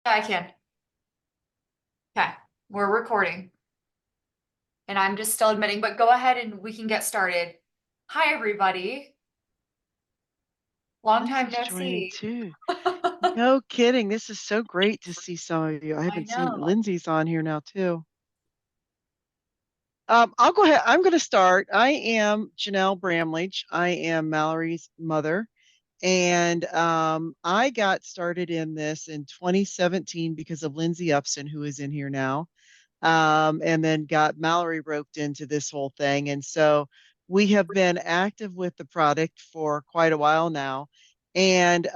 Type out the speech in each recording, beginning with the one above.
I can. Okay, we're recording. And I'm just still admitting, but go ahead and we can get started. Hi, everybody. Long time Lindsay's no joining see. too. No kidding. This is so great to see some of you. I I haven't seen know. Lindsay's on here now too. I'll go ahead. I'm going to start. I am Janelle Bramlage. I am Mallory's mother. And I got started in this in 2017 because of Lindsay Upson, who is in here now. And then got Mallory roped into this whole thing. And so we have been active with the product for quite a while now. And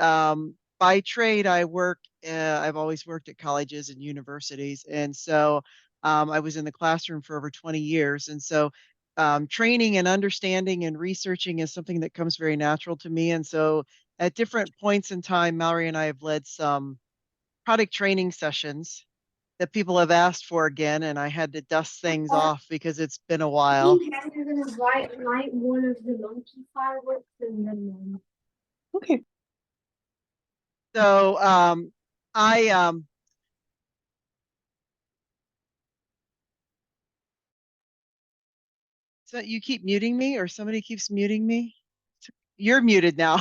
by trade, I've always worked at colleges and universities. And so I was in the classroom for over 20 years. And so training and understanding and researching is something that comes very natural to me. And so at different points in time, Mallory and I have led some product training sessions that people have asked for again, and I had to dust things off because it's been a while. You guys are gonna light one of the monkey fireworks and then okay. So I so you keep muting me, or somebody keeps muting me. You're muted now.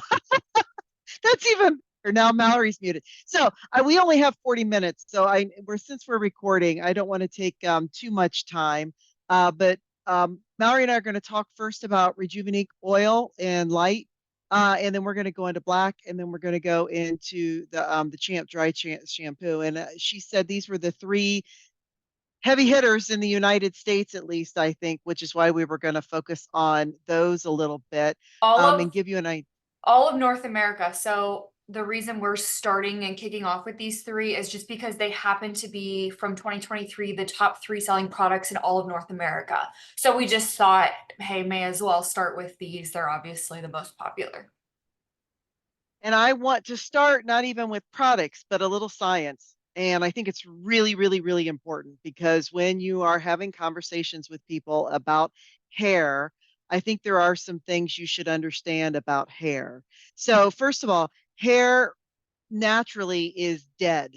That's even or now Mallory's muted. So we only have 40 minutes. So since we're recording, I don't want to take too much time. But Mallory and I are going to talk first about Rejuveniqe oil and light. And then we're going to go into black, and then we're going to go into the Champ shampoo. And she said these were the three heavy hitters in the United States, at least, I think, which is why we were going to focus on those a little bit All and of give you an idea. all of North America. So the reason we're starting and kicking off with these three is just because they happen to be from 2023 the top three selling products in all of North America. So we just thought, hey, may as well start with these. They're obviously the most popular. And I want to start not even with products, but a little science. And I think it's really, really, really important because when you are having conversations with people about hair, I think there are some things you should understand about hair. So, first of all, hair naturally is dead.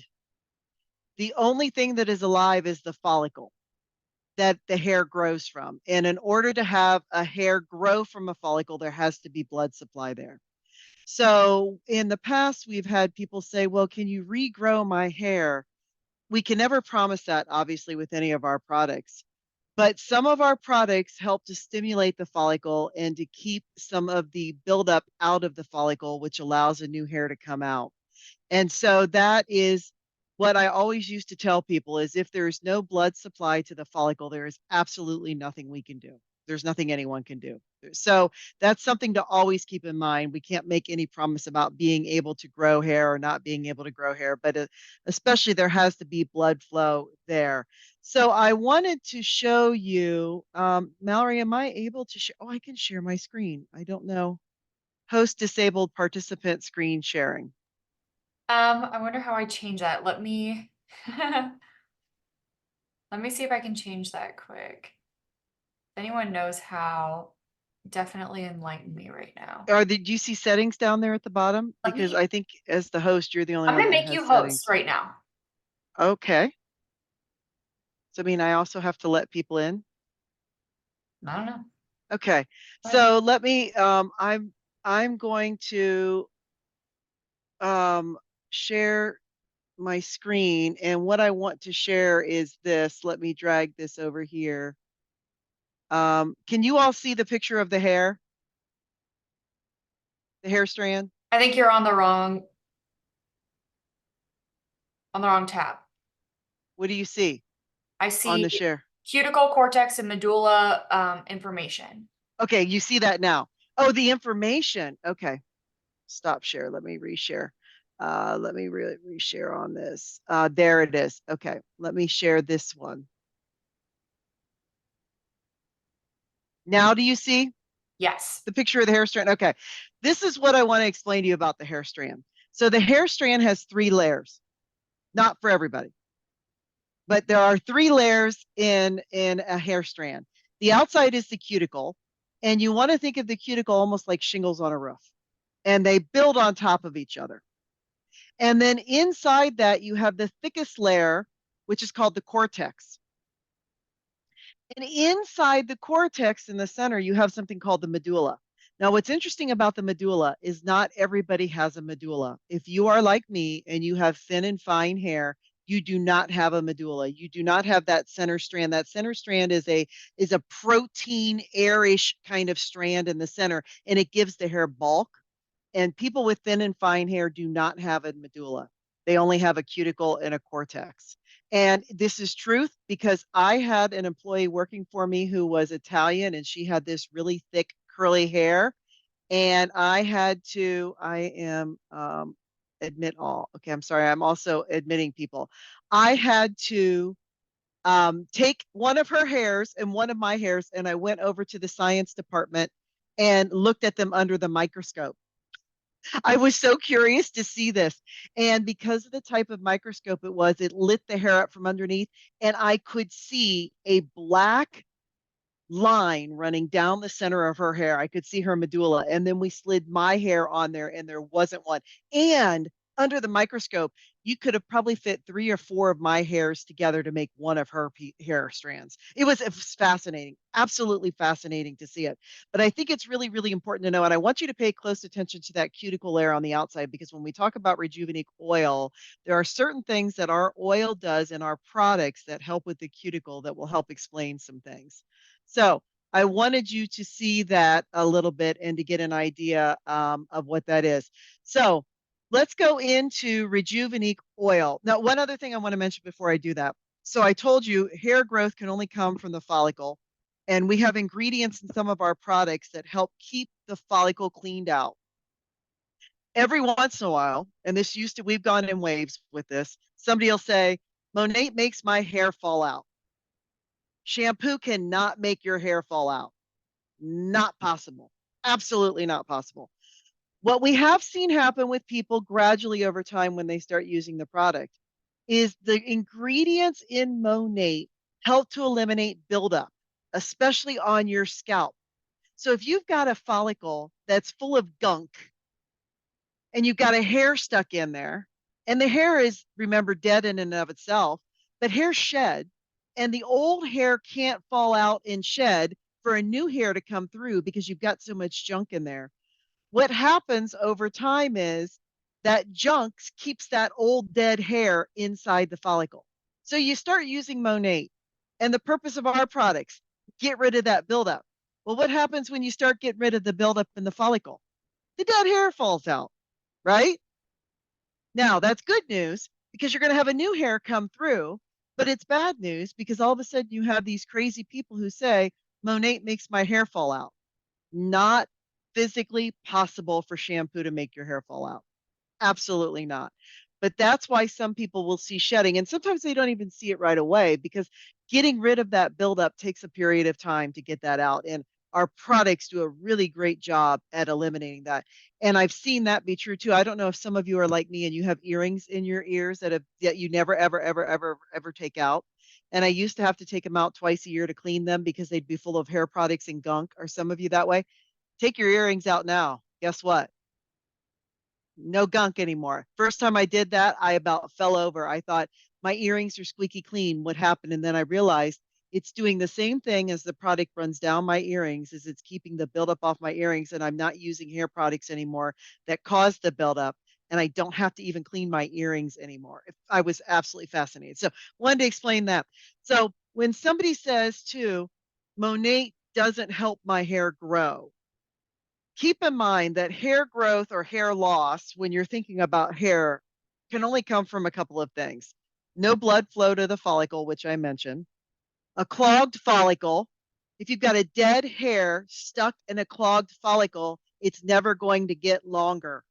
The only thing that is alive is the follicle that the hair grows from. And in order to have a hair grow from a follicle, there has to be blood supply there. So in the past, we've had people say, well, can you regrow my hair? We can never promise that, obviously, with any of our products. But some of our products help to stimulate the follicle and to keep some of the buildup out of the follicle, which allows a new hair to come out. And so that is what I always used to tell people is if there is no blood supply to the follicle, there is absolutely nothing we can do. There's nothing anyone can do. So that's something to always keep in mind. We can't make any promise about being able to grow hair or not being able to grow hair, but especially there has to be blood flow there. So I wanted to show you, Mallory, am I able to share? Oh, I can share my screen. I don't know. Host disabled participant screen sharing. I wonder how I change that. Let me let me see if I can change that quick. If anyone knows how, definitely enlighten me right now. Do you see settings down there at the bottom? Because I think as the host, you're the only I'm one gonna that make has you host settings. right now. Okay. So, I mean, I also have to let people in. I don't know. Okay. So let me, I'm going to share my screen. And what I want to share is this. Let me drag this over here. Can you all see the picture of the hair? The hair strand? I think you're on the wrong tab. What do you see I on see the share? cuticle, cortex, and medulla information. Okay, you see that now. Oh, the information. Okay. Stop share. Let me reshare. Let me reshare on this. There it is. Okay, let me share this one. Now do you see Yes. the picture of the hair strand? Okay, this is what I want to explain to you about the hair strand. So the hair strand has 3 layers, not for everybody, but there are 3 layers in a hair strand. The outside is the cuticle, and you want to think of the cuticle almost like shingles on a roof, and they build on top of each other. And then inside that, you have the thickest layer, which is called the cortex. And inside the cortex in the center, you have something called the medulla. Now, what's interesting about the medulla is not everybody has a medulla. If you are like me and you have thin and fine hair, you do not have a medulla. You do not have that center strand. That center strand is a protein airish kind of strand in the center, and it gives the hair bulk. And people with thin and fine hair do not have a medulla. They only have a cuticle and a cortex. And this is truth because I had an employee working for me who was Italian and she had this really thick curly hair. And I am admit all. Okay, I'm sorry. I'm also admitting people. I had to take one of her hairs and one of my hairs, and I went over to the science department and looked at them under the microscope. I was so curious to see this. And because of the type of microscope it was, it lit the hair up from underneath, and I could see a black line running down the center of her hair. I could see her medulla. And then we slid my hair on there, and there wasn't one. And under the microscope, you could have probably fit 3 or 4 of my hairs together to make one of her hair strands. It was fascinating, absolutely fascinating to see it. But I think it's really, really important to know. And I want you to pay close attention to that cuticle layer on the outside, because when we talk about Rejuveniqe oil, there are certain things that our oil does in our products that help with the cuticle that will help explain some things. So I wanted you to see that a little bit and to get an idea of what that is. So let's go into Rejuveniqe oil. Now, one other thing I want to mention before I do that. So I told you hair growth can only come from the follicle, and we have ingredients in some of our products that help keep the follicle cleaned out. Every once in a while, and we've gone in waves with this, somebody will say, Monat makes my hair fall out. Shampoo cannot make your hair fall out. Not possible. Absolutely not possible. What we have seen happen with people gradually over time when they start using the product is the ingredients in Monat help to eliminate buildup, especially on your scalp. So if you've got a follicle that's full of gunk and you've got a hair stuck in there, and the hair is, remember, dead in and of itself, but hair shed, and the old hair can't fall out and shed for a new hair to come through because you've got so much junk in there. What happens over time is that junk keeps that old dead hair inside the follicle. So you start using Monat, and the purpose of our products, get rid of that buildup. Well, what happens when you start getting rid of the buildup in the follicle? The dead hair falls out, right? Now, that's good news because you're going to have a new hair come through, but it's bad news because all of a sudden you have these crazy people who say, Monat makes my hair fall out. Not physically possible for shampoo to make your hair fall out. Absolutely not. But that's why some people will see shedding, and sometimes they don't even see it right away because getting rid of that buildup takes a period of time to get that out. And our products do a really great job at eliminating that. And I've seen that be true too. I don't know if some of you are like me and you have earrings in your ears that you never, ever, ever, ever, ever take out. And I used to have to take them out twice a year to clean them because they'd be full of hair products and gunk. Are some of you that way? Take your earrings out now. Guess what? No gunk anymore. First time I did that, I about fell over. I thought my earrings are squeaky clean. What happened? And then I realized it's doing the same thing as the product runs down my earrings, is it's keeping the buildup off my earrings, and I'm not using hair products anymore that cause the buildup. And I don't have to even clean my earrings anymore. I was absolutely fascinated. So wanted to explain that. So when somebody says too, Monat doesn't help my hair grow, keep in mind that hair growth or hair loss, when you're thinking about hair, can only come from a couple of things. No blood flow to the follicle, which I mentioned, a clogged follicle. If you've got a dead hair stuck in a clogged follicle, it's never going to get longer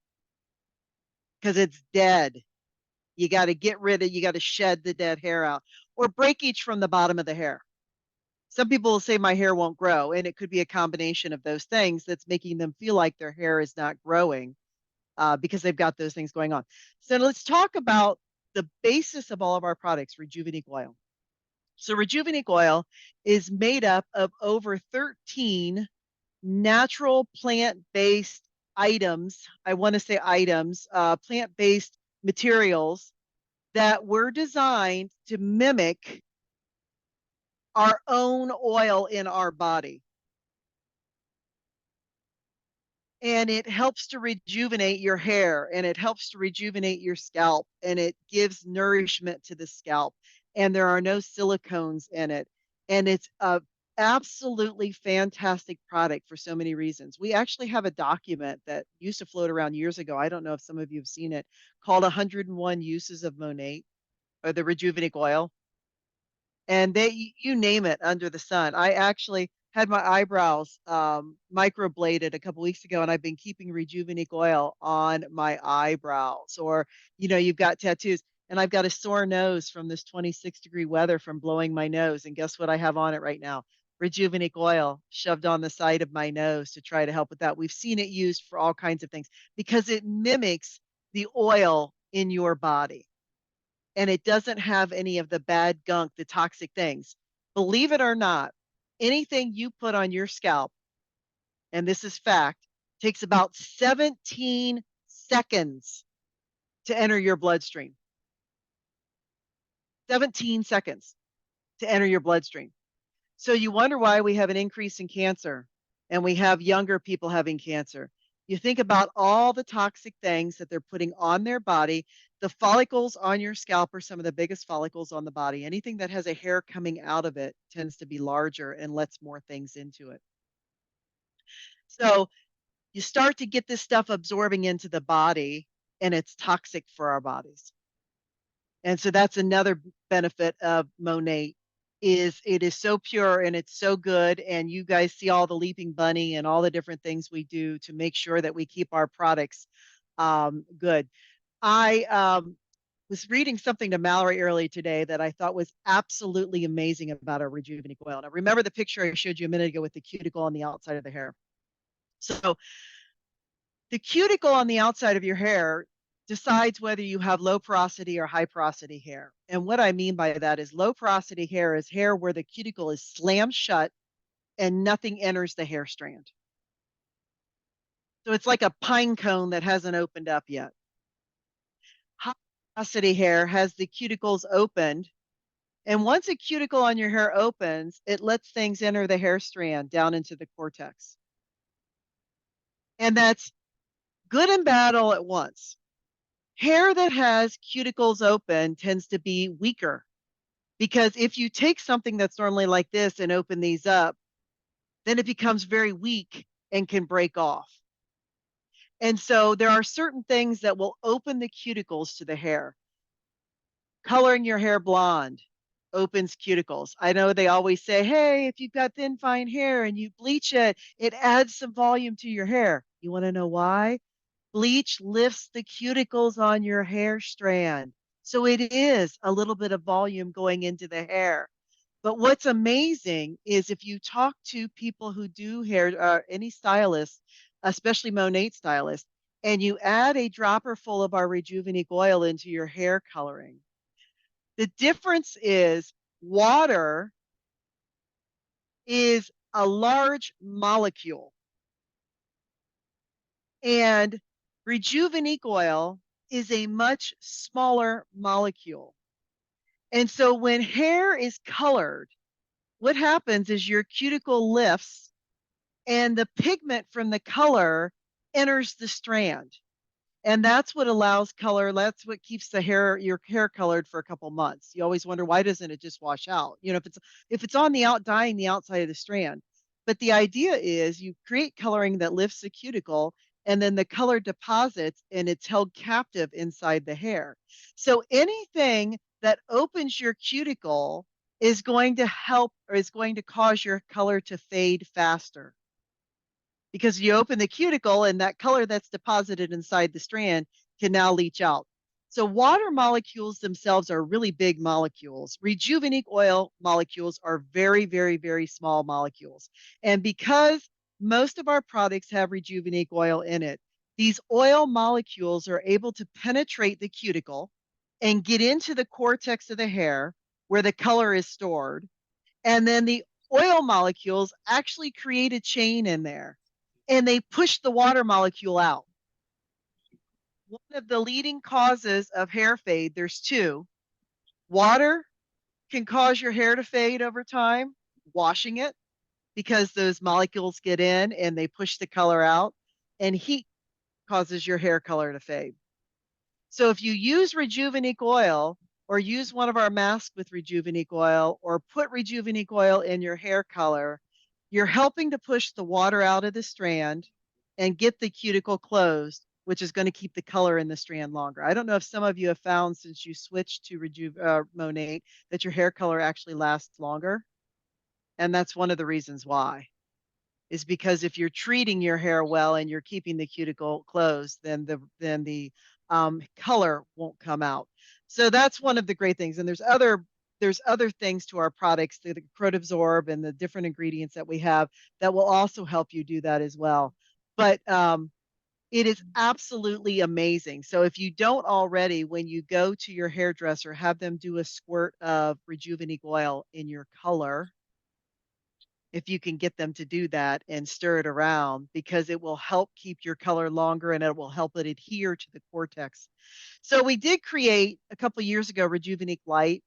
because it's dead. You got to get rid of, you got to shed the dead hair out, or breakage from the bottom of the hair. Some people will say my hair won't grow, and it could be a combination of those things that's making them feel like their hair is not growing because they've got those things going on. So let's talk about the basis of all of our products, Rejuveniqe oil. So Rejuveniqe oil is made up of over 13 natural plant-based items. I want to say items, plant-based materials that were designed to mimic our own oil in our body. And it helps to rejuvenate your hair, and it helps to rejuvenate your scalp, and it gives nourishment to the scalp. And there are no silicones in it. And it's a absolutely fantastic product for so many reasons. We actually have a document that used to float around years ago. I don't know if some of you have seen it, called 101 Uses of Monate, or the Rejuveniqe oil. And you name it under the sun. I actually had my eyebrows microbladed a couple weeks ago, and I've been keeping Rejuveniqe oil on my eyebrows. Or, you've got tattoos, and I've got a sore nose from this 26-degree weather from blowing my nose. And guess what I have on it right now? Rejuveniqe oil shoved on the side of my nose to try to help with that. We've seen it used for all kinds of things because it mimics the oil in your body, and it doesn't have any of the bad gunk, the toxic things. Believe it or not, anything you put on your scalp, and this is fact, takes about 17 seconds to enter your bloodstream. 17 seconds to enter your bloodstream. So you wonder why we have an increase in cancer, and we have younger people having cancer. You think about all the toxic things that they're putting on their body. The follicles on your scalp are some of the biggest follicles on the body. Anything that has a hair coming out of it tends to be larger and lets more things into it. So you start to get this stuff absorbing into the body, and it's toxic for our bodies. And so that's another benefit of Monate, is it is so pure and it's so good. And you guys see all the leaping bunny and all the different things we do to make sure that we keep our products good. I was reading something to Mallory early today that I thought was absolutely amazing about our Rejuveniqe oil. Now, remember the picture I showed you a minute ago with the cuticle on the outside of the hair? So the cuticle on the outside of your hair decides whether you have low porosity or high porosity hair. And what I mean by that is low porosity hair is hair where the cuticle is slammed shut and nothing enters the hair strand. So it's like a pine cone that hasn't opened up yet. High porosity hair has the cuticles opened. And once a cuticle on your hair opens, it lets things enter the hair strand down into the cortex. And that's good and bad all at once. Hair that has cuticles open tends to be weaker, because if you take something that's normally like this and open these up, then it becomes very weak and can break off. And so there are certain things that will open the cuticles to the hair. Coloring your hair blonde opens cuticles. I know they always say, hey, if you've got thin, fine hair and you bleach it, it adds some volume to your hair. You want to know why? Bleach lifts the cuticles on your hair strand. So it is a little bit of volume going into the hair. But what's amazing is if you talk to people who do hair, any stylist, especially Monate stylist, and you add a dropper full of our Rejuveniqe oil into your hair coloring, the difference is water is a large molecule, and Rejuveniqe oil is a much smaller molecule. And so when hair is colored, what happens is your cuticle lifts and the pigment from the color enters the strand. And that's what allows color. That's what keeps your hair colored for a couple months. You always wonder, why doesn't it just wash out? If it's on the dyeing the outside of the strand. But the idea is you create coloring that lifts the cuticle, and then the color deposits and it's held captive inside the hair. So anything that opens your cuticle is going to help, or is going to cause your color to fade faster, because you open the cuticle and that color that's deposited inside the strand can now leach out. So water molecules themselves are really big molecules. Rejuveniqe oil molecules are very, very, very small molecules. And because most of our products have Rejuveniqe oil in it, these oil molecules are able to penetrate the cuticle and get into the cortex of the hair where the color is stored. And then the oil molecules actually create a chain in there, and they push the water molecule out. one of the leading causes of hair fade, there's two. Water can cause your hair to fade over time, washing it, because those molecules get in and they push the color out, and heat causes your hair color to fade. So if you use Rejuveniqe oil or use one of our masks with Rejuveniqe oil or put Rejuveniqe oil in your hair color, you're helping to push the water out of the strand and get the cuticle closed, which is going to keep the color in the strand longer. I don't know if some of you have found since you switched to Rejuveniqe that your hair color actually lasts longer. And that's one of the reasons why, is because if you're treating your hair well and you're keeping the cuticle closed, then the color won't come out. So that's one of the great things. And there's other things to our products, the Crotabsorb and the different ingredients that we have that will also help you do that as well. But it is absolutely amazing. So if you don't already, when you go to your hairdresser, have them do a squirt of Rejuveniqe oil in your color, if you can get them to do that and stir it around, because it will help keep your color longer and it will help it adhere to the cortex. So we did create a couple of years ago Rejuveniqe Light.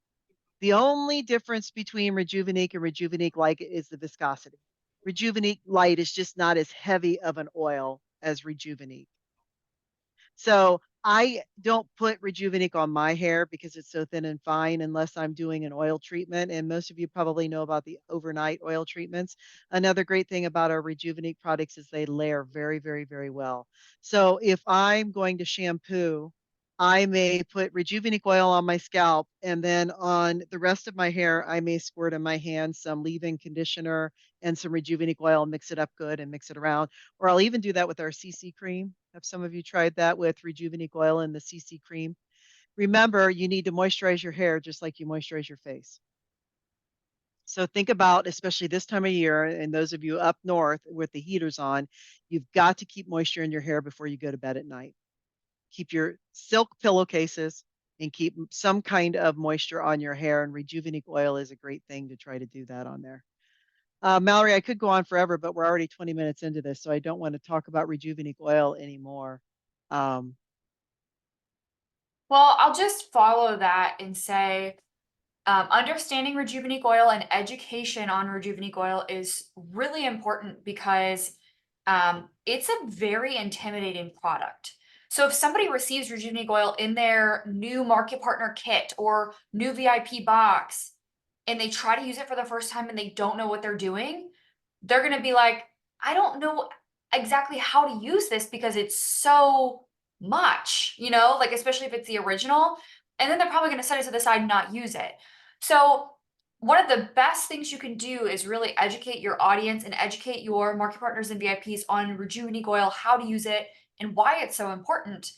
The only difference between Rejuveniqe and Rejuveniqe Light is the viscosity. Rejuveniqe Light is just not as heavy of an oil as Rejuveniqe. So I don't put Rejuveniqe on my hair because it's so thin and fine unless I'm doing an oil treatment. And most of you probably know about the overnight oil treatments. Another great thing about our Rejuveniqe products is they layer very, very, very well. So if I'm going to shampoo, I may put Rejuveniqe oil on my scalp, and then on the rest of my hair, I may squirt in my hand some leave-in conditioner and some Rejuveniqe oil, mix it up good and mix it around. Or I'll even do that with our CC cream. Have some of you tried that with Rejuveniqe oil and the CC cream? Remember, you need to moisturize your hair just like you moisturize your face. So think about, especially this time of year, and those of you up north with the heaters on, you've got to keep moisture in your hair before you go to bed at night. Keep your silk pillowcases and keep some kind of moisture on your hair, and Rejuveniqe oil is a great thing to try to do that on there. Mallory, I could go on forever, but we're already 20 minutes into this, so I don't want to talk about Rejuveniqe oil anymore. Well, I'll just follow that and say, understanding Rejuveniqe oil and education on Rejuveniqe oil is really important because it's a very intimidating product. So if somebody receives Rejuveniqe oil in their new market partner kit or new VIP box, and they try to use it for the first time and they don't know what they're doing, they're going to be like, I don't know exactly how to use this because it's so much, like especially if it's the original. And then they're probably going to set it to the side and not use it. So one of the best things you can do is really educate your audience and educate your market partners and VIPs on Rejuveniqe oil, how to use it, and why it's so important.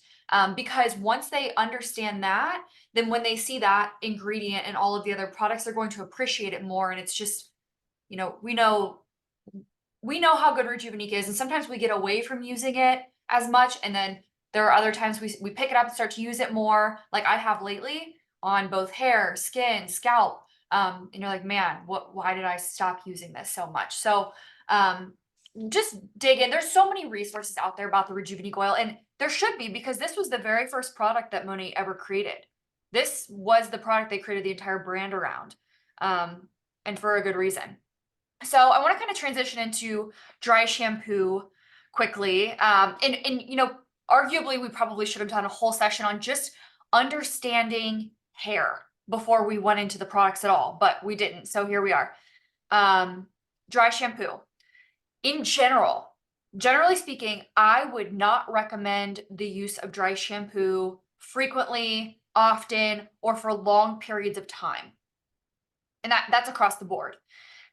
Because once they understand that, then when they see that ingredient and all of the other products, they're going to appreciate it more. And it's just, we know how good Rejuveniqe is, and sometimes we get away from using it as much, and then there are other times we pick it up and start to use it more, like I have lately on both hair, skin, scalp. And you're like, man, why did I stop using this so much? So just dig in. There's so many resources out there about the Rejuveniqe oil, and there should be, because this was the very first product that Monet ever created. This was the product they created the entire brand around, and for a good reason. So I want to kind of transition into dry shampoo quickly. And arguably we probably should have done a whole session on just understanding hair before we went into the products at all, but we didn't. So here we are. Dry shampoo. In generally speaking, I would not recommend the use of dry shampoo frequently, often, or for long periods of time. And that's across the board.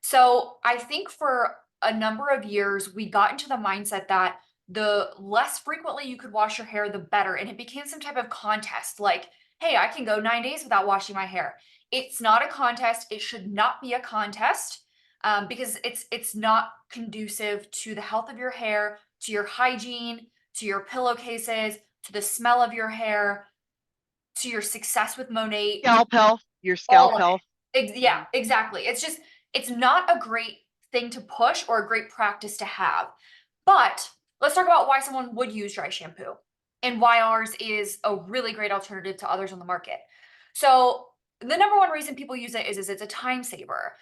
So I think for a number of years, we got into the mindset that the less frequently you could wash your hair, the better. And it became some type of contest, like, hey, I can go 9 days without washing my hair. It's not a contest. It should not be a contest, because it's not conducive to the health of your hair, to your hygiene, to your pillowcases, to the smell of your hair, to your success with Monet. Scalp health, your All scalp of health. it. Yeah, exactly. It's not a great thing to push or a great practice to have. But let's talk about why someone would use dry shampoo. and why ours is a really great alternative to others on the market. So the number one reason people use it is it's a time saver,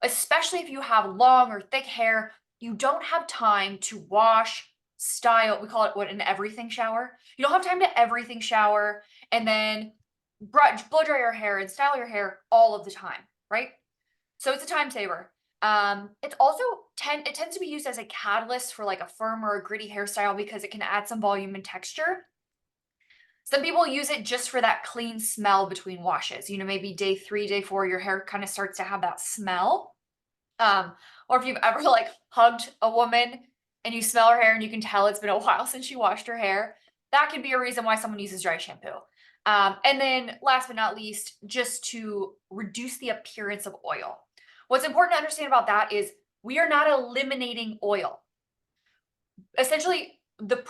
especially if you have long or thick hair. You don't have time to wash, style. We call it what, an everything shower. You don't have time to everything shower and then blow dry your hair and style your hair all of the time, right? So it's a time saver. It's also it tends to be used as a catalyst for like a firm or a gritty hairstyle because it can add some volume and texture. Some people use it just for that clean smell between washes. You know, maybe day 3, day 4, your hair kind of starts to have that smell. Or if you've ever like hugged a woman and you smell her hair and you can tell it's been a while since she washed her hair, that could be a reason why someone uses dry shampoo. And then last but not least, just to reduce the appearance of oil. What's important to understand about that is we are not eliminating oil. Essentially, the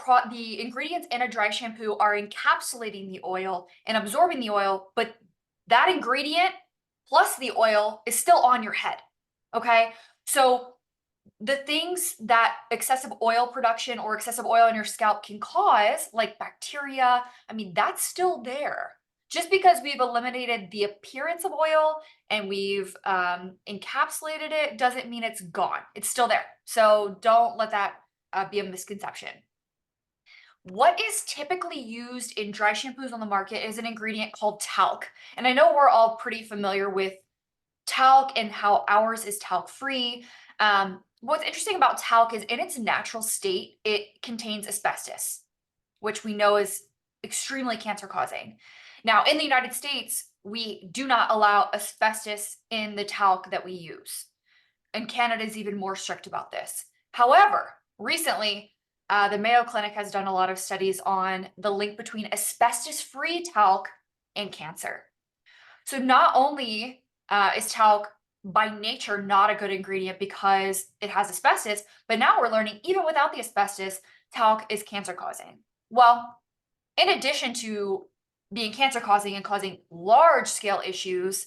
ingredients in a dry shampoo are encapsulating the oil and absorbing the oil, but that ingredient plus the oil is still on your head. Okay? So the things that excessive oil production or excessive oil in your scalp can cause, like bacteria, I mean, that's still there. Just because we've eliminated the appearance of oil and we've encapsulated it doesn't mean it's gone. It's still there. So don't let that be a misconception. What is typically used in dry shampoos on the market is an ingredient called talc. And I know we're all pretty familiar with talc and how ours is talc free. What's interesting about talc is in its natural state, it contains asbestos, which we know is extremely cancer causing. Now, in the United States, we do not allow asbestos in the talc that we use. And Canada is even more strict about this. However, recently, the Mayo Clinic has done a lot of studies on the link between asbestos-free talc and cancer. So not only is talc by nature not a good ingredient because it has asbestos, but now we're learning even without the asbestos, talc is cancer causing. Well, in addition to being cancer causing and causing large scale issues,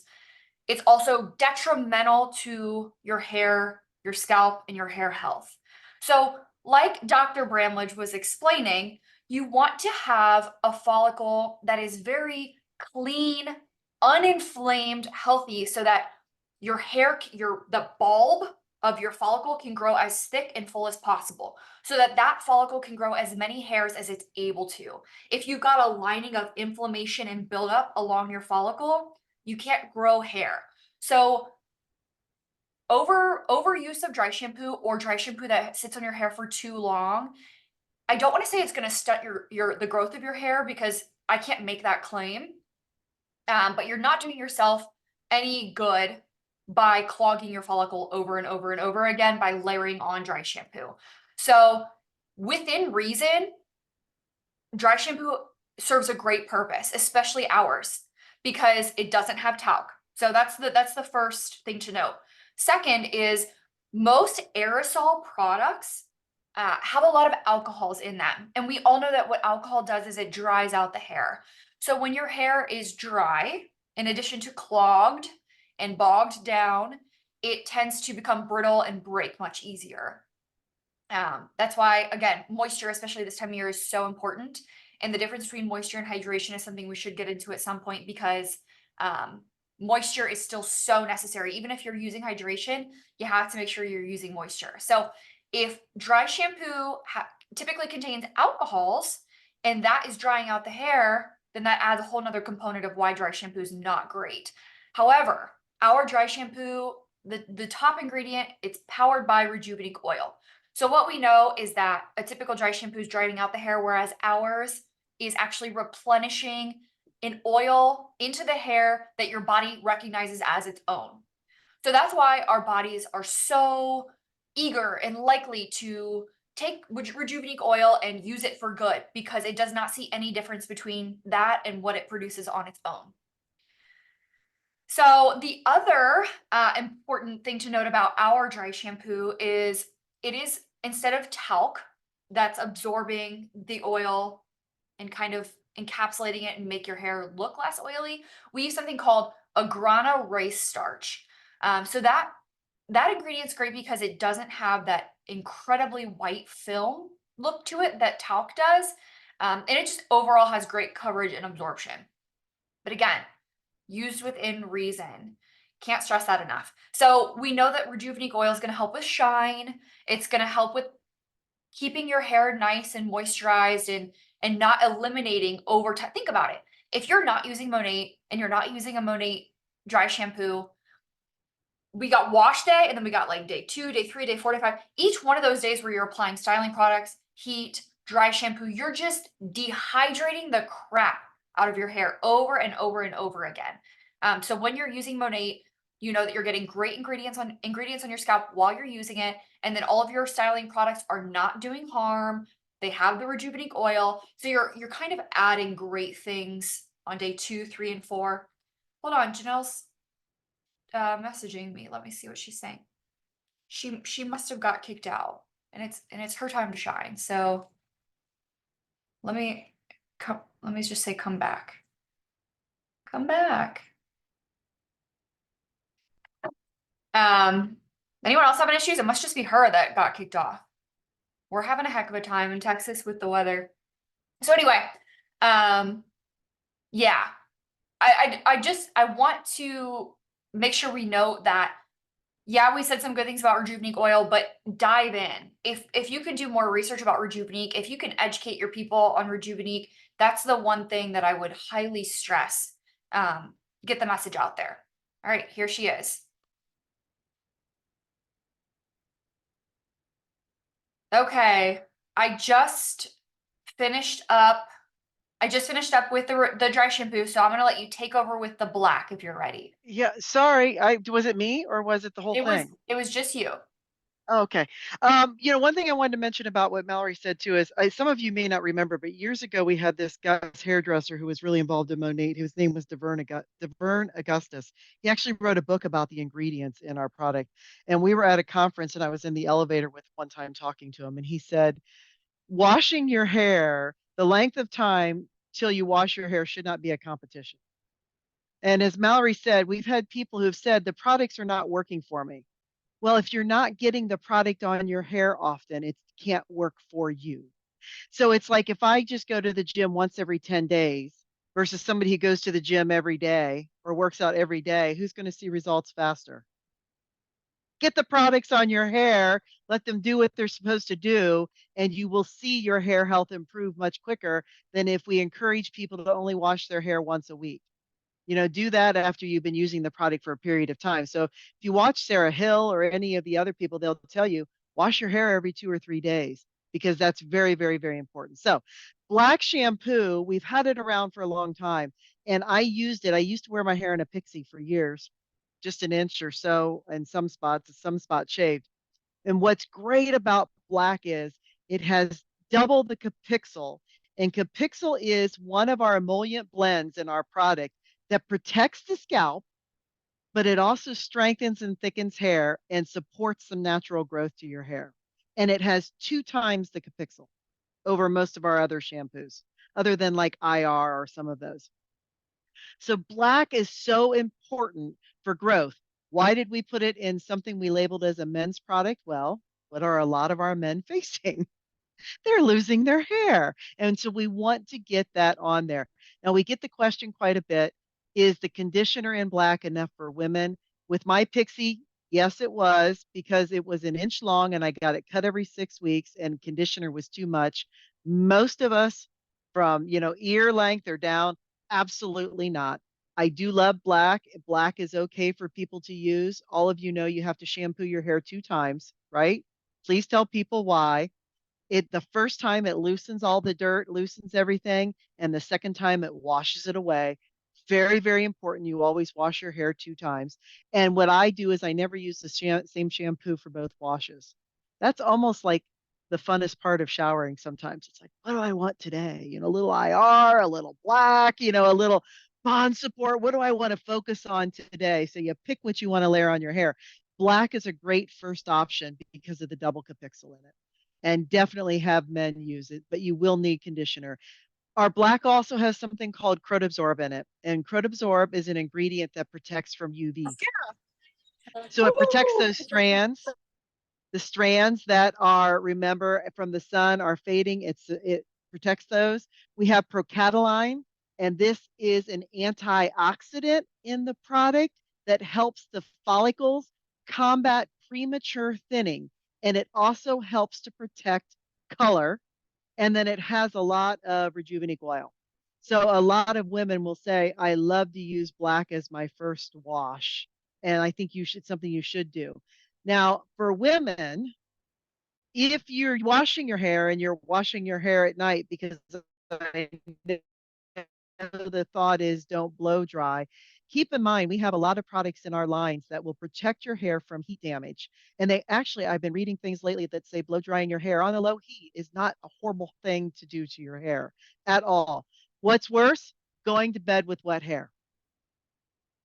it's also detrimental to your hair, your scalp, and your hair health. So, like Dr. Bramlage was explaining, you want to have a follicle that is very clean, uninflamed, healthy, so that your hair, the bulb of your follicle can grow as thick and full as possible, so that that follicle can grow as many hairs as it's able to. If you've got a lining of inflammation and buildup along your follicle, you can't grow hair. So overuse of dry shampoo or dry shampoo that sits on your hair for too long, I don't want to say it's going to stunt the growth of your hair because I can't make that claim. But you're not doing yourself any good by clogging your follicle over and over and over again by layering on dry shampoo. So within reason, dry shampoo serves a great purpose, especially ours, because it doesn't have talc. So that's the first thing to note. Second is most aerosol products have a lot of alcohols in them. And we all know that what alcohol does is it dries out the hair. So when your hair is dry, in addition to clogged and bogged down, it tends to become brittle and break much easier. That's why, again, moisture, especially this time of year, is so important. And the difference between moisture and hydration is something we should get into at some point because moisture is still so necessary. Even if you're using hydration, you have to make sure you're using moisture. So if dry shampoo typically contains alcohols and that is drying out the hair, then that adds a whole nother component of why dry shampoo is not great. However, our dry shampoo, the top ingredient, it's powered by Rejuveniqe oil. So what we know is that a typical dry shampoo is drying out the hair, whereas ours is actually replenishing an oil into the hair that your body recognizes as its own. So that's why our bodies are so eager and likely to take Rejuveniqe oil and use it for good because it does not see any difference between that and what it produces on its own. So the other important thing to note about our dry shampoo is it is, instead of talc that's absorbing the oil and kind of encapsulating it and make your hair look less oily, we use something called agrana rice starch. So that ingredient's great because it doesn't have that incredibly white film look to it that talc does. And it just overall has great coverage and absorption. But again, used within reason. Can't stress that enough. So we know that Rejuveniqe oil is going to help with shine. It's going to help with keeping your hair nice and moisturized and not eliminating over time. Think about it. If you're not using Monate and you're not using a Monate dry shampoo, we got wash day and then we got like day 2, day 3, day 4, day 5. Each one of those days where you're applying styling products, heat, dry shampoo, you're just dehydrating the crap out of your hair over and over and over again. So when you're using Monate, you know that you're getting great ingredients on your scalp while you're using it, and then all of your styling products are not doing harm. They have the Rejuveniqe oil, so you're kind of adding great things on day 2, 3, and 4. Hold on, Janelle's messaging me. Let me see what she's saying. She must have got kicked out, and it's her time to shine. So let me just say come back. Come back. Anyone else having issues? It must just be her that got kicked off. We're having a heck of a time in Texas with the weather. So anyway, yeah. I want to make sure we note that, yeah, we said some good things about Rejuveniqe oil, but dive in. If you can do more research about Rejuveniqe, if you can educate your people on Rejuveniqe, that's the one thing that I would highly stress. Get the message out there. All right, here she is. Okay, I just finished up with the dry shampoo, so I'm gonna let you take over with the black if you're ready. Yeah, sorry. Was it me or was it the whole thing? It was just you. Okay. One thing I wanted to mention about what Mallory said too is some of you may not remember, but years ago we had this guy's hairdresser who was really involved in Monate, whose name was Devern Augustus. He actually wrote a book about the ingredients in our product. And we were at a conference and I was in the elevator with one time talking to him, and he said, washing your hair, the length of time till you wash your hair should not be a competition. And as Mallory said, we've had people who've said the products are not working for me. Well, if you're not getting the product on your hair often, it can't work for you. So it's like if I just go to the gym once every 10 days versus somebody who goes to the gym every day or works out every day, who's going to see results faster? Get the products on your hair, let them do what they're supposed to do, and you will see your hair health improve much quicker than if we encourage people to only wash their hair once a week. Do that after you've been using the product for a period of time. So if you watch Sarah Hill or any of the other people, they'll tell you wash your hair every 2 or 3 days because that's very, very, very important. So black shampoo, we've had it around for a long time and I used it. I used to wear my hair in a pixie for years, just an inch or so in some spots, some spots shaved. And what's great about black is it has double the capixyl. And capixyl is one of our emollient blends in our product that protects the scalp, but it also strengthens and thickens hair and supports some natural growth to your hair. And it has 2 times the capixyl over most of our other shampoos, other than like IR or some of those. So black is so important for growth. Why did we put it in something we labeled as a men's product? Well, what are a lot of our men facing? They're losing their hair. And so we want to get that on there. Now, we get the question quite a bit, is the conditioner in black enough for women? With my Pixie, yes, it was because it was an inch long and I got it cut every 6 weeks and conditioner was too much. Most of us from, ear length or down, absolutely not. I do love black. Black is okay for people to use. All of you know you have to shampoo your hair 2 times, right? Please tell people why. The first time it loosens all the dirt, loosens everything, and the second time it washes it away. Very, very important. You always wash your hair 2 times. And what I do is I never use the same shampoo for both washes. That's almost like the funnest part of showering sometimes. It's like, what do I want today? A little IR, a little black, a little bond support. What do I want to focus on today? So you pick what you want to layer on your hair. Black is a great first option because of the double capixyl in it, and definitely have men use it, but you will need conditioner. Our black also has something called Crotabsorb in it, and Crotabsorb is an ingredient that protects from UV. So it protects those strands. The strands that are, remember, from the sun are fading. It protects those. We have procataline, and this is an antioxidant in the product that helps the follicles combat premature thinning. And it also helps to protect color. And then it has a lot of Rejuveniqe oil. So a lot of women will say, I love to use black as my first wash. And I think something you should do. Now, for women, if you're washing your hair and you're washing your hair at night, because I know the thought is don't blow dry, keep in mind we have a lot of products in our lines that will protect your hair from heat damage. And I've been reading things lately that say blow drying your hair on a low heat is not a horrible thing to do to your hair at all. What's worse? Going to bed with wet hair.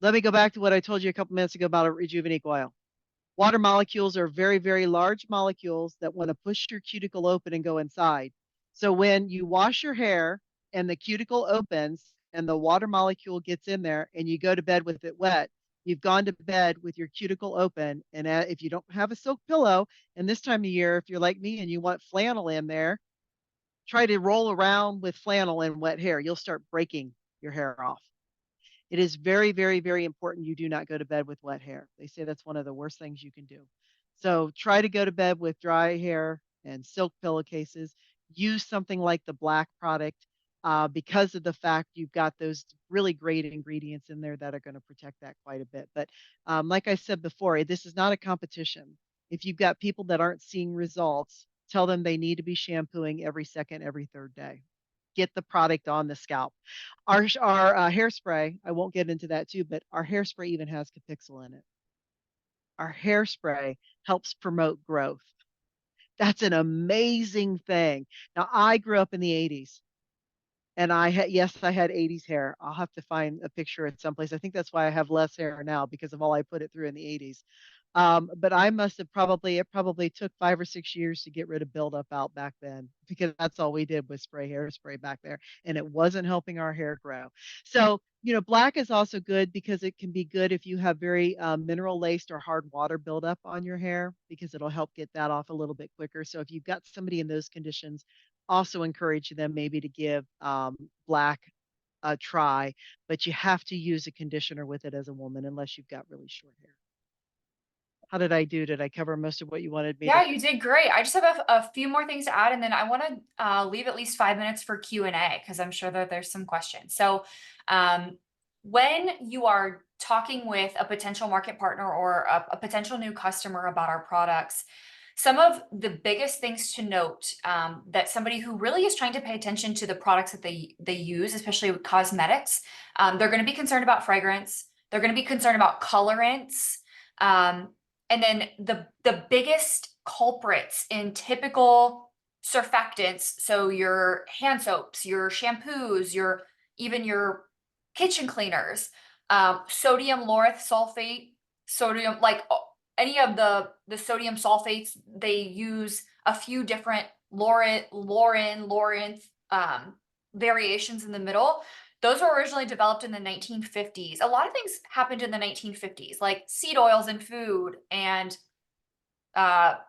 Let me go back to what I told you a couple minutes ago about a Rejuveniqe oil. Water molecules are very, very large molecules that want to push your cuticle open and go inside. So when you wash your hair and the cuticle opens and the water molecule gets in there and you go to bed with it wet, you've gone to bed with your cuticle open. And if you don't have a silk pillow, and this time of year, if you're like me and you want flannel in there, try to roll around with flannel in wet hair. You'll start breaking your hair off. It is very, very, very important you do not go to bed with wet hair. They say that's one of the worst things you can do. So try to go to bed with dry hair and silk pillowcases. Use something like the black product because of the fact you've got those really great ingredients in there that are going to protect that quite a bit. But like I said before, this is not a competition. If you've got people that aren't seeing results, tell them they need to be shampooing every second, every third day. Get the product on the scalp. Our hairspray, I won't get into that too, but our hairspray even has Capixyl in it. Our hairspray helps promote growth. That's an amazing thing. Now, I grew up in the 80s and I had 80s hair. I'll have to find a picture at some place. I think that's why I have less hair now because of all I put it through in the 80s. But I must have it probably took 5 or 6 years to get rid of buildup out back then because that's all we did was spray hairspray back there and it wasn't helping our hair grow. So, black is also good because it can be good if you have very mineral laced or hard water buildup on your hair because it'll help get that off a little bit quicker. So if you've got somebody in those conditions, also encourage them maybe to give black a try, but you have to use a conditioner with it as a woman unless you've got really short hair. How did I do? Did I cover most of what you wanted me Yeah, to? you did great. I just have a few more things to add, and then I want to leave at least 5 minutes for Q&A because I'm sure that there's some questions. So when you are talking with a potential market partner or a potential new customer about our products, some of the biggest things to note that somebody who really is trying to pay attention to the products that they use, especially with cosmetics, they're going to be concerned about fragrance. They're going to be concerned about colorants. And then the biggest culprits in typical surfactants, so your hand soaps, your shampoos, even your kitchen cleaners, sodium lauryl sulfate, sodium, like any of the sodium sulfates, they use a few different lauren variations in the middle. Those were originally developed in the 1950s. A lot of things happened in the 1950s, like seed oils in food and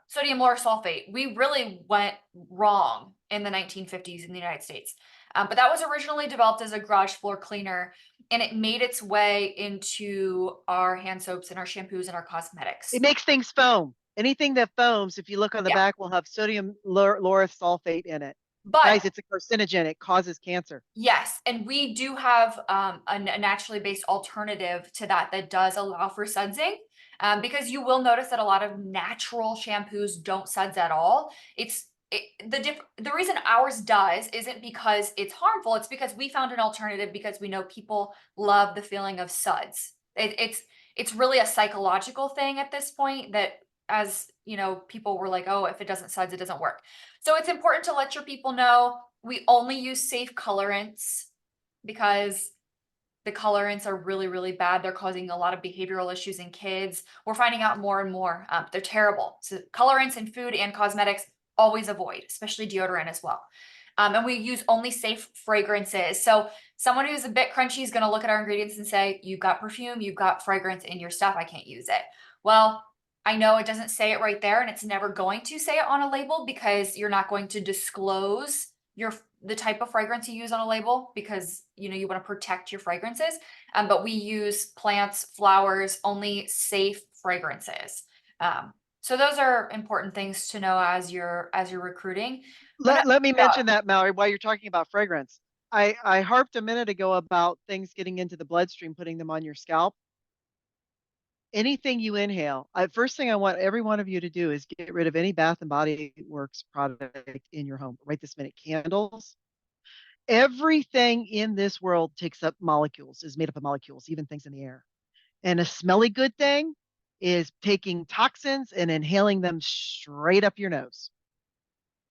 sodium lauryl sulfate. We really went wrong in the 1950s in the United States. But that was originally developed as a garage floor cleaner, and it made its way into our hand soaps and our shampoos and our cosmetics. It makes things foam. Anything that foams, if you look on the back, will have sodium lauryl sulfate in it. But guys, it's a carcinogen. It causes cancer. Yes, and we do have a naturally based alternative to that does allow for sudsing, because you will notice that a lot of natural shampoos don't suds at all. The reason ours does isn't because it's harmful. It's because we found an alternative because we know people love the feeling of suds. It's really a psychological thing at this point that, as you know, people were like, oh, if it doesn't suds, it doesn't work. So it's important to let your people know we only use safe colorants because the colorants are really, really bad. They're causing a lot of behavioral issues in kids. We're finding out more and more. They're terrible. So colorants in food and cosmetics, always avoid, especially deodorant as well. And we use only safe fragrances. So someone who's a bit crunchy is going to look at our ingredients and say, you've got perfume, you've got fragrance in your stuff, I can't use it. Well, I know it doesn't say it right there, and it's never going to say it on a label because you're not going to disclose the type of fragrance you use on a label, because you know you want to protect your fragrances. But we use plants, flowers, only safe fragrances. So those are important things to know as you're recruiting. Let me mention that, Mallory, while you're talking about fragrance. I harped a minute ago about things getting into the bloodstream, putting them on your scalp. Anything you inhale, first thing I want every one of you to do is get rid of any Bath and Body Works product in your home right this minute. Candles, everything in this world takes up molecules, is made up of molecules, even things in the air. And a smelly good thing is taking toxins and inhaling them straight up your nose.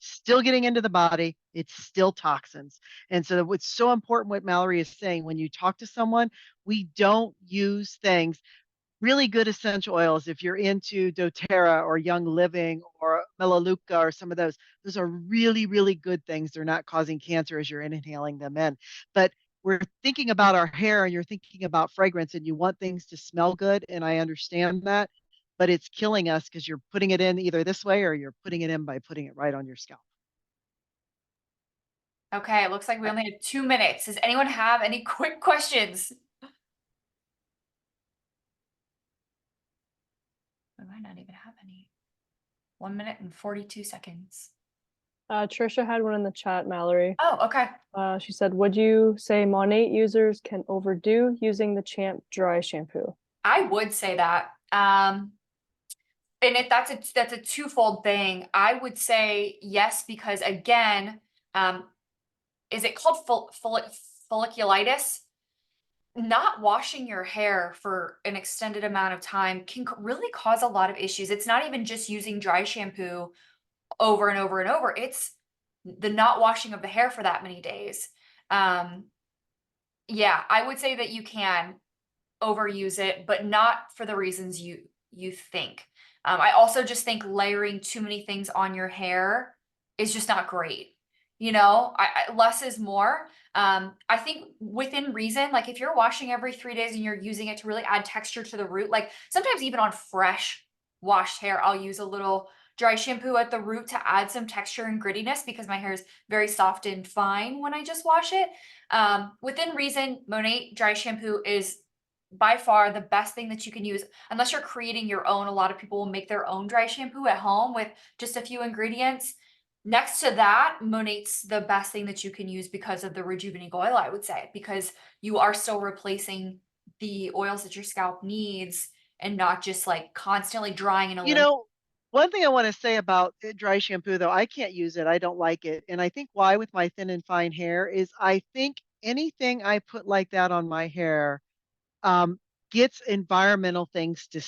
Still getting into the body, it's still toxins. And so what's so important what Mallory is saying, when you talk to someone, we don't use things, really good essential oils. If you're into doTERRA or Young Living or Melaleuca or some of those are really, really good things. They're not causing cancer as you're inhaling them in. But we're thinking about our hair and you're thinking about fragrance and you want things to smell good. And I understand that, but it's killing us because you're putting it in either this way or you're putting it in by putting it right on your scalp. Okay, it looks like we only have 2 minutes. Does anyone have any quick questions? We might not even have any. 1 minute and 42 seconds. Trisha had one in the chat, Mallory. Oh, okay. She said, would you say Monat users can overdo using the Champ dry shampoo? I would say that. And that's a twofold thing. I would say yes, because again, is it called folliculitis? Not washing your hair for an extended amount of time can really cause a lot of issues. It's not even just using dry shampoo over and over and over. It's the not washing of the hair for that many days. Yeah, I would say that you can overuse it, but not for the reasons you think. I also just think layering too many things on your hair is just not great. You know, less is more. I think within reason, like if you're washing every 3 days and you're using it to really add texture to the root, like sometimes even on fresh washed hair, I'll use a little dry shampoo at the root to add some texture and grittiness because my hair is very soft and fine when I just wash it. Within reason, Monat dry shampoo is by far the best thing that you can use, unless you're creating your own. A lot of people will make their own dry shampoo at home with just a few ingredients. Next to that, Monat's the best thing that you can use because of the Rejuveniqe oil, I would say, because you are still replacing the oils that your scalp needs and not just like constantly drying and You know, one thing I want to say about dry shampoo, though, I can't use it. I don't like it. And I think why with my thin and fine hair is I think anything I put like that on my hair gets environmental things to